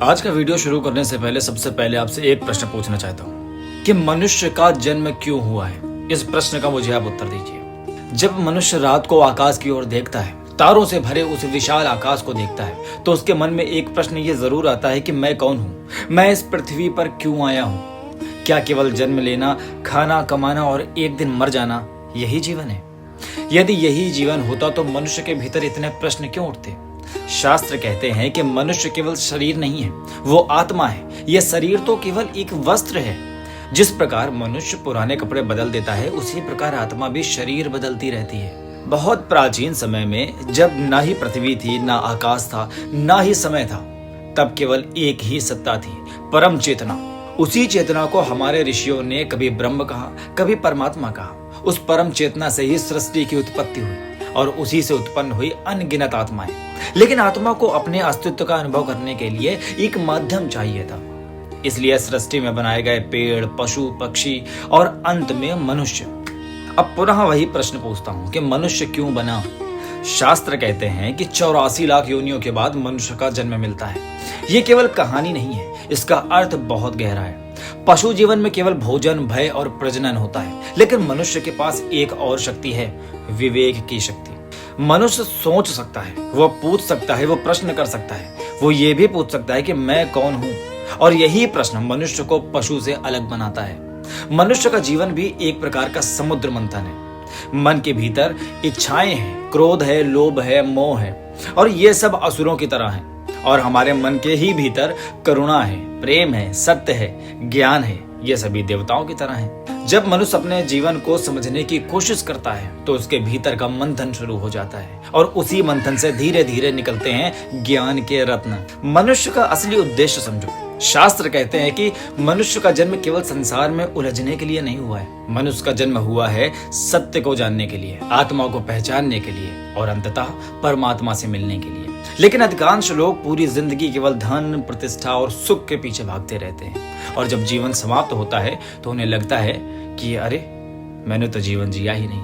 आज का वीडियो शुरू करने से पहले सबसे पहले आपसे एक प्रश्न पूछना चाहता हूँ कि मनुष्य का जन्म क्यों हुआ है। इस प्रश्न का मुझे आप उत्तर दीजिए। जब मनुष्य रात को आकाश की ओर देखता है, तारों से भरे उस विशाल आकाश को देखता है, तो उसके मन में एक प्रश्न ये जरूर आता है कि मैं कौन हूँ, मैं इस पृथ्वी पर क्यों आया हूँ। क्या केवल जन्म लेना, खाना कमाना और एक दिन मर जाना यही जीवन है? यदि यही जीवन होता तो मनुष्य के भीतर इतने प्रश्न क्यों उठते। शास्त्र कहते हैं कि मनुष्य केवल शरीर नहीं है, वो आत्मा है। यह शरीर तो केवल एक वस्त्र है। जिस प्रकार मनुष्य पुराने कपड़े बदल देता है, उसी प्रकार आत्मा भी शरीर बदलती रहती है। बहुत प्राचीन समय में जब ना ही पृथ्वी थी, ना आकाश था, ना ही समय था, तब केवल एक ही सत्ता थी, परम चेतना। उसी चेतना को हमारे ऋषियों ने कभी ब्रह्म कहा, कभी परमात्मा कहा। उस परम चेतना से ही सृष्टि की उत्पत्ति हुई और उसी से उत्पन्न हुई अनगिनत आत्माएं। लेकिन आत्मा को अपने अस्तित्व का अनुभव करने के लिए एक माध्यम चाहिए था। इसलिए सृष्टि में बनाए गए पेड़, पशु, पक्षी और अंत में मनुष्य। अब पुनः वही प्रश्न पूछता हूं कि मनुष्य क्यों बना। शास्त्र कहते हैं कि 84 लाख योनियों के बाद मनुष्य का जन्म मिलता है। ये केवल कहानी नहीं है, इसका अर्थ बहुत गहरा है। पशु जीवन में केवल भोजन, भय और प्रजनन होता है, लेकिन मनुष्य के पास एक और शक्ति है, विवेक की शक्ति। मनुष्य सोच सकता है, वो पूछ सकता है, वो प्रश्न कर सकता है, वो ये भी पूछ सकता है कि मैं कौन हूं। और यही प्रश्न मनुष्य को पशु से अलग बनाता है। मनुष्य का जीवन भी एक प्रकार का समुद्र मंथन है। मन के भीतर इच्छाएं हैं, क्रोध है, लोभ है, मोह है, और ये सब असुरों की तरह हैं। और हमारे मन के ही भीतर करुणा है, प्रेम है, सत्य है, ज्ञान है, ये सभी देवताओं की तरह हैं। जब मनुष्य अपने जीवन को समझने की कोशिश करता है, तो उसके भीतर का मंथन शुरू हो जाता है और उसी मंथन से धीरे धीरे निकलते हैं ज्ञान के रत्न। मनुष्य का असली उद्देश्य समझो। शास्त्र कहते हैं कि मनुष्य का जन्म केवल संसार में उलझने के लिए नहीं हुआ है। मनुष्य का जन्म हुआ है सत्य को जानने के लिए, आत्मा को पहचानने के लिए और अंततः परमात्मा से मिलने के लिए। लेकिन अधिकांश लोग पूरी जिंदगी केवल धन, प्रतिष्ठा और सुख के पीछे भागते रहते हैं, और जब जीवन समाप्त होता है तो उन्हें लगता है कि अरे, मैंने तो जीवन जिया ही नहीं।